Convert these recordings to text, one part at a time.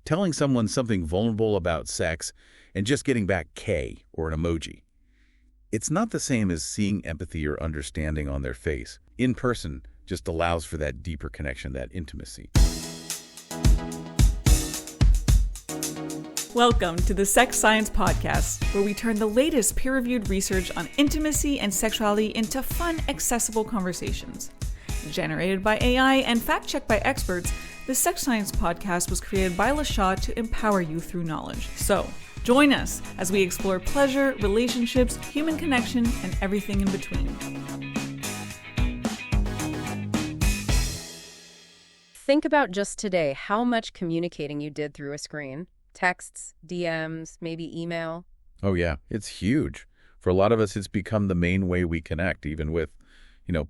telling someone something vulnerable about sex and just getting back K or an emoji. It's not the same as seeing empathy or understanding on their face. In person just allows for that deeper connection, that intimacy. Welcome to the Sex Science Podcast, where we turn the latest peer-reviewed research on intimacy and sexuality into fun, accessible conversations. Generated by AI and fact-checked by experts, the Sex Science Podcast was created by LaShaw to empower you through knowledge. So, join us as we explore pleasure, relationships, human connection, and everything in between. Think about just today how much communicating you did through a screen. Texts, DMs, maybe email. Oh yeah, it's huge. For a lot of us, it's become the main way we connect, even with,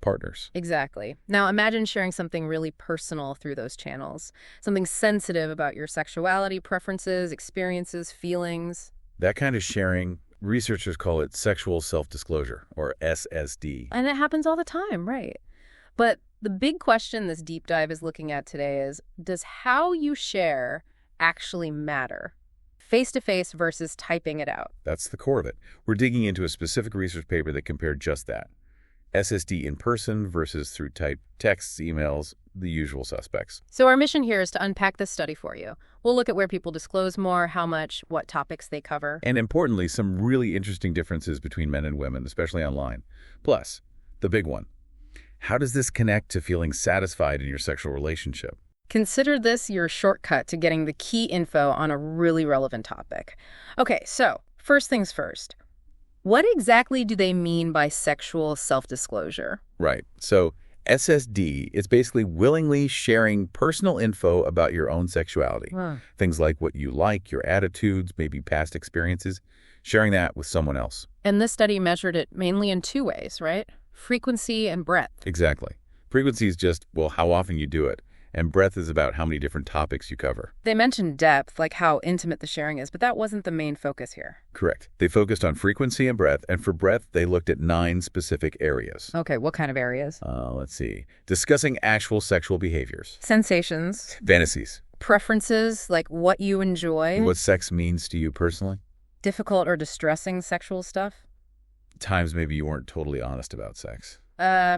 partners. Exactly. Now imagine sharing something really personal through those channels. Something sensitive about your sexuality, preferences, experiences, feelings. That kind of sharing, researchers call it sexual self-disclosure, or SSD. And it happens all the time, right? But the big question this deep dive is looking at today is, does how you share actually matter? Face-to-face versus typing it out. That's the core of it. We're digging into a specific research paper that compared just that. SSD in person versus through typed texts, emails, the usual suspects. So our mission here is to unpack this study for you. We'll look at where people disclose more, how much, what topics they cover. And importantly, some really interesting differences between men and women, especially online. Plus, the big one. How does this connect to feeling satisfied in your sexual relationship? Consider this your shortcut to getting the key info on a really relevant topic. Okay, so first things first. What exactly do they mean by sexual self-disclosure? Right. So SSD is basically willingly sharing personal info about your own sexuality. Wow. Things like what you like, your attitudes, maybe past experiences, sharing that with someone else. And this study measured it mainly in two ways, right? Frequency and breadth. Exactly. Frequency is just, how often you do it. And breadth is about how many different topics you cover. They mentioned depth, like how intimate the sharing is, but that wasn't the main focus here. Correct. They focused on frequency and breadth, and for breadth, they looked at 9 specific areas. Okay, what kind of areas? Let's see. Discussing actual sexual behaviors. Sensations. Fantasies. Preferences, like what you enjoy. What sex means to you personally. Difficult or distressing sexual stuff. Times maybe you weren't totally honest about sex.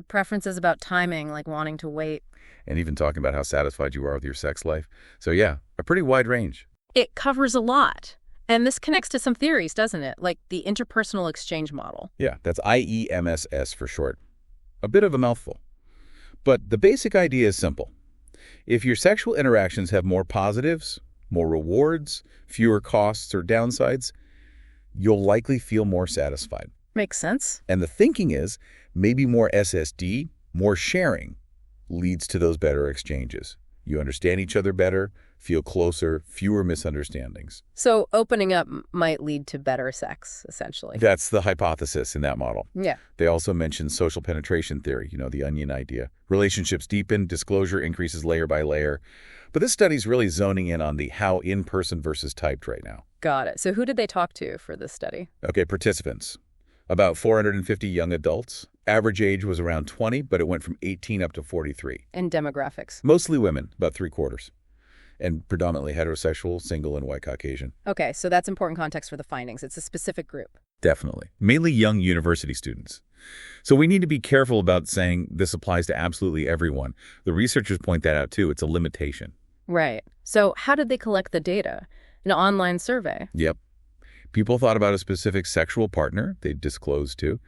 Preferences about timing, like wanting to wait. And even talking about how satisfied you are with your sex life. So yeah, a pretty wide range. It covers a lot. And this connects to some theories, doesn't it? Like the interpersonal exchange model. Yeah, that's IEMSS for short. A bit of a mouthful. But the basic idea is simple. If your sexual interactions have more positives, more rewards, fewer costs or downsides, you'll likely feel more satisfied. Makes sense. And the thinking is maybe more SSD, more sharing, leads to those better exchanges. You understand each other better, feel closer, fewer misunderstandings. So opening up might lead to better sex, essentially. That's the hypothesis in that model. Yeah. They also mentioned social penetration theory, the onion idea. Relationships deepen, disclosure increases layer by layer. But this study's really zoning in on the how in-person versus typed right now. Got it. So who did they talk to for this study? Okay, participants. About 450 young adults. Average age was around 20, but it went from 18 up to 43. And demographics? Mostly women, about 3/4. And predominantly heterosexual, single, and white Caucasian. Okay, so that's important context for the findings. It's a specific group. Definitely. Mainly young university students. So we need to be careful about saying this applies to absolutely everyone. The researchers point that out too. It's a limitation. Right. So how did they collect the data? An online survey? Yep. People thought about a specific sexual partner they'd disclosed to.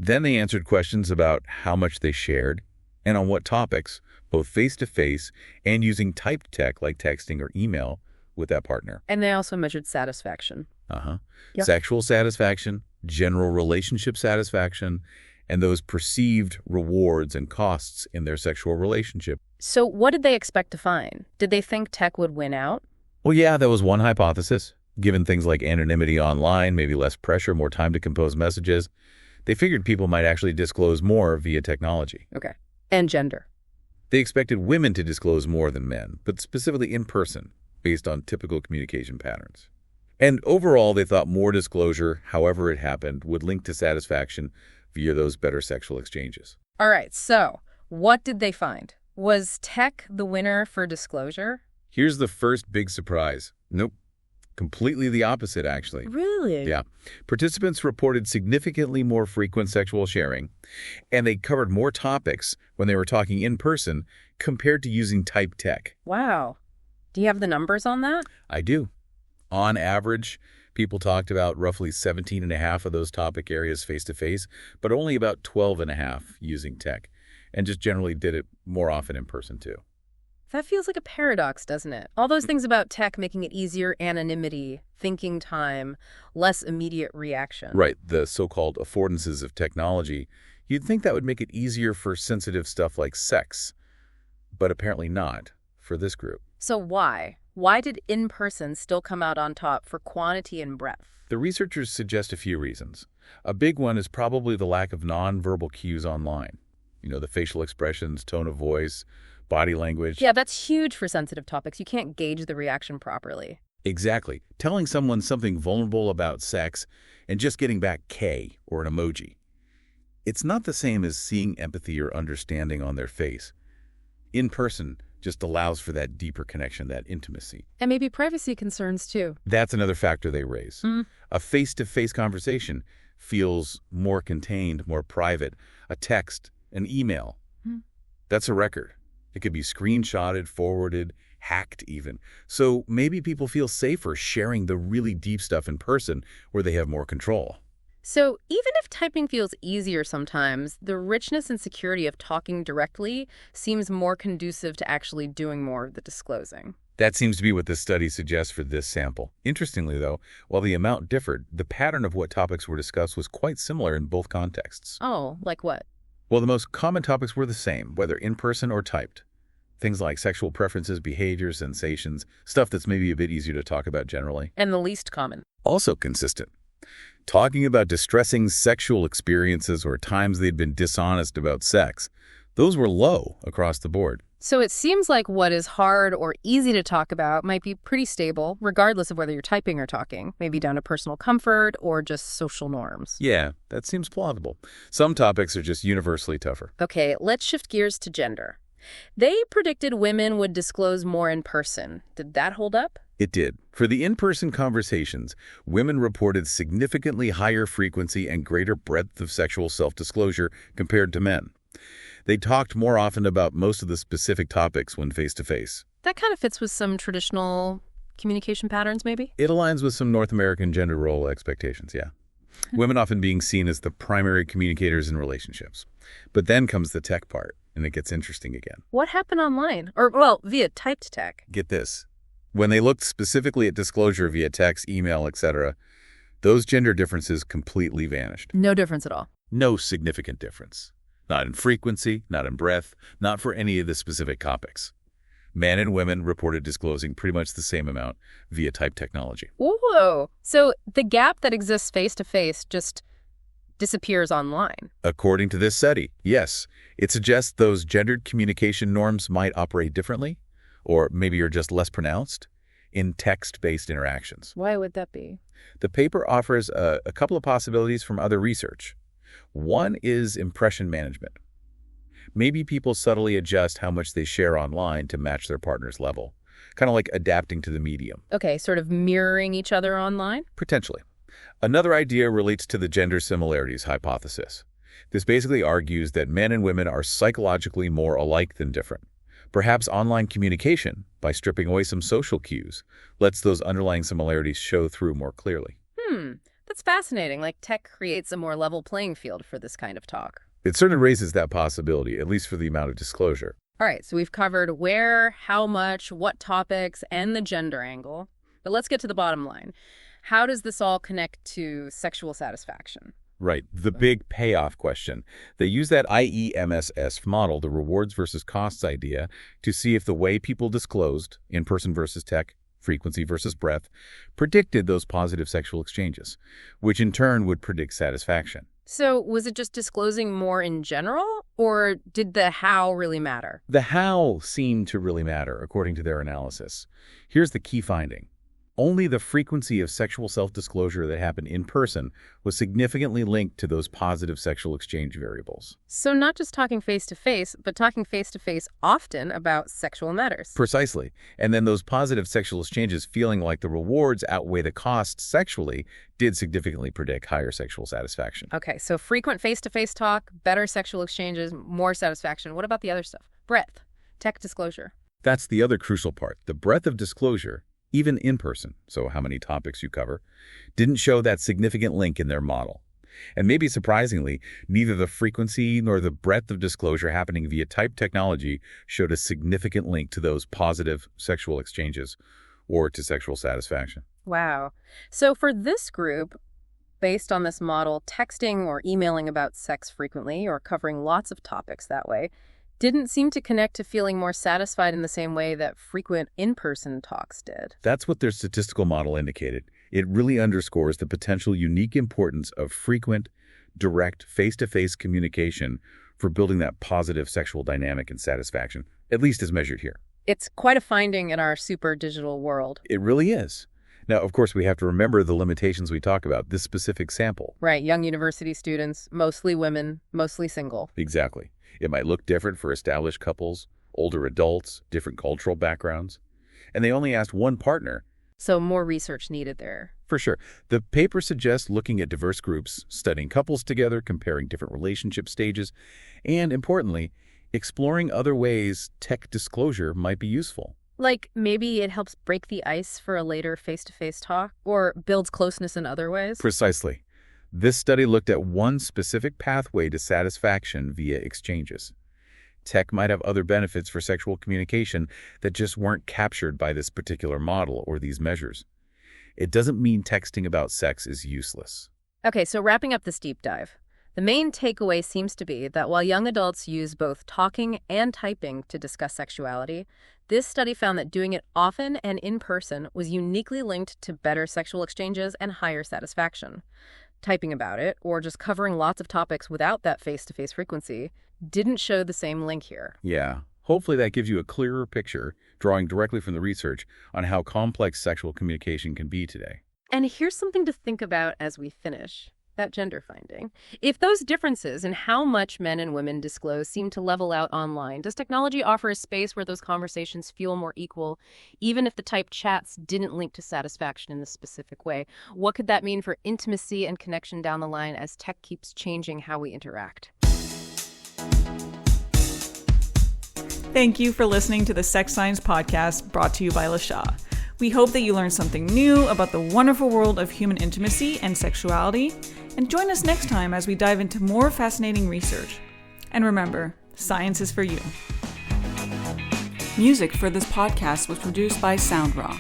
Then they answered questions about how much they shared and on what topics, both face-to-face and using typed tech like texting or email with that partner. And they also measured satisfaction. Yep. Sexual satisfaction, general relationship satisfaction, and those perceived rewards and costs in their sexual relationship. So what did they expect to find? Did they think tech would win out? Well, yeah, that was one hypothesis. Given things like anonymity online, maybe less pressure, more time to compose messages, they figured people might actually disclose more via technology. Okay. And gender. They expected women to disclose more than men, but specifically in person, based on typical communication patterns. And overall, they thought more disclosure, however it happened, would link to satisfaction via those better sexual exchanges. All right, so what did they find? Was tech the winner for disclosure? Here's the first big surprise. Nope. Completely the opposite, actually. Really? Yeah. Participants reported significantly more frequent sexual sharing, and they covered more topics when they were talking in person compared to using typed tech. Wow. Do you have the numbers on that? I do. On average, people talked about roughly 17 and a half of those topic areas face-to-face, but only about 12 and a half using tech, and just generally did it more often in person, too. That feels like a paradox, doesn't it? All those things about tech making it easier, anonymity, thinking time, less immediate reaction. Right, the so-called affordances of technology. You'd think that would make it easier for sensitive stuff like sex, but apparently not for this group. So why? Why did in-person still come out on top for quantity and breadth? The researchers suggest a few reasons. A big one is probably the lack of nonverbal cues online. The facial expressions, tone of voice, body language. Yeah, that's huge for sensitive topics. You can't gauge the reaction properly. Exactly. Telling someone something vulnerable about sex and just getting back K or an emoji. It's not the same as seeing empathy or understanding on their face. In person just allows for that deeper connection, that intimacy. And maybe privacy concerns, too. That's another factor they raise. A face-to-face conversation feels more contained, more private. A text, an email, that's a record. It could be screenshotted, forwarded, hacked even. So maybe people feel safer sharing the really deep stuff in person where they have more control. So even if typing feels easier sometimes, the richness and security of talking directly seems more conducive to actually doing more of the disclosing. That seems to be what this study suggests for this sample. Interestingly, though, while the amount differed, the pattern of what topics were discussed was quite similar in both contexts. Oh, like what? Well, the most common topics were the same, whether in person or typed. Things like sexual preferences, behaviors, sensations, stuff that's maybe a bit easier to talk about generally. And the least common. Also consistent. Talking about distressing sexual experiences or times they'd been dishonest about sex, those were low across the board. So it seems like what is hard or easy to talk about might be pretty stable, regardless of whether you're typing or talking, maybe down to personal comfort or just social norms. Yeah, that seems plausible. Some topics are just universally tougher. Okay, let's shift gears to gender. They predicted women would disclose more in person. Did that hold up? It did. For the in-person conversations, women reported significantly higher frequency and greater breadth of sexual self-disclosure compared to men. They talked more often about most of the specific topics when face-to-face. That kind of fits with some traditional communication patterns, maybe? It aligns with some North American gender role expectations, yeah. Women often being seen as the primary communicators in relationships. But then comes the tech part, and it gets interesting again. What happened online? Or, well, via typed tech? Get this. When they looked specifically at disclosure via text, email, etc., those gender differences completely vanished. No difference at all. No significant difference. Not in frequency, not in breadth, not for any of the specific topics. Men and women reported disclosing pretty much the same amount via type technology. Whoa! So the gap that exists face-to-face just disappears online. According to this study, yes. It suggests those gendered communication norms might operate differently, or maybe are just less pronounced, in text-based interactions. Why would that be? The paper offers a couple of possibilities from other research. One is impression management. Maybe people subtly adjust how much they share online to match their partner's level, kind of like adapting to the medium. Okay, sort of mirroring each other online? Potentially. Another idea relates to the gender similarities hypothesis. This basically argues that men and women are psychologically more alike than different. Perhaps online communication, by stripping away some social cues, lets those underlying similarities show through more clearly. That's fascinating. Like tech creates a more level playing field for this kind of talk. It certainly raises that possibility, at least for the amount of disclosure. All right, so we've covered where, how much, what topics, and the gender angle. But let's get to the bottom line. How does this all connect to sexual satisfaction? Right, the big payoff question. They use that IEMSS model, the rewards versus costs idea, to see if the way people disclosed, in-person versus tech, frequency versus breadth, predicted those positive sexual exchanges, which in turn would predict satisfaction. So was it just disclosing more in general, or did the how really matter? The how seemed to really matter, according to their analysis. Here's the key finding. Only the frequency of sexual self-disclosure that happened in person was significantly linked to those positive sexual exchange variables. So not just talking face-to-face, but talking face-to-face often about sexual matters. Precisely. And then those positive sexual exchanges feeling like the rewards outweigh the costs sexually did significantly predict higher sexual satisfaction. Okay, so frequent face-to-face talk, better sexual exchanges, more satisfaction. What about the other stuff? Breadth, tech disclosure. That's the other crucial part. The breadth of disclosure, even in person, so how many topics you cover, didn't show that significant link in their model. And maybe surprisingly, neither the frequency nor the breadth of disclosure happening via type technology showed a significant link to those positive sexual exchanges or to sexual satisfaction. Wow. So for this group, based on this model, texting or emailing about sex frequently or covering lots of topics that way didn't seem to connect to feeling more satisfied in the same way that frequent in-person talks did. That's what their statistical model indicated. It really underscores the potential unique importance of frequent, direct, face-to-face communication for building that positive sexual dynamic and satisfaction, at least as measured here. It's quite a finding in our super digital world. It really is. Now, of course, we have to remember the limitations we talk about, this specific sample. Right, young university students, mostly women, mostly single. Exactly. It might look different for established couples, older adults, different cultural backgrounds. And they only asked one partner. So more research needed there. For sure. The paper suggests looking at diverse groups, studying couples together, comparing different relationship stages, and importantly, exploring other ways tech disclosure might be useful. Like maybe it helps break the ice for a later face-to-face talk or builds closeness in other ways? Precisely. This study looked at one specific pathway to satisfaction via exchanges. Tech might have other benefits for sexual communication that just weren't captured by this particular model or these measures. It doesn't mean texting about sex is useless. Okay, so wrapping up this deep dive. The main takeaway seems to be that while young adults use both talking and typing to discuss sexuality, this study found that doing it often and in person was uniquely linked to better sexual exchanges and higher satisfaction. Typing about it, or just covering lots of topics without that face-to-face frequency, didn't show the same link here. Yeah. Hopefully that gives you a clearer picture, drawing directly from the research, on how complex sexual communication can be today. And here's something to think about as we finish. That gender finding. If those differences in how much men and women disclose seem to level out online, does technology offer a space where those conversations feel more equal, even if the typed chats didn't link to satisfaction in this specific way? What could that mean for intimacy and connection down the line as tech keeps changing how we interact? Thank you for listening to the Sex Science Podcast brought to you by LaShaw. We hope that you learned something new about the wonderful world of human intimacy and sexuality, and join us next time as we dive into more fascinating research. And remember, science is for you. Music for this podcast was produced by SOUNDRAW.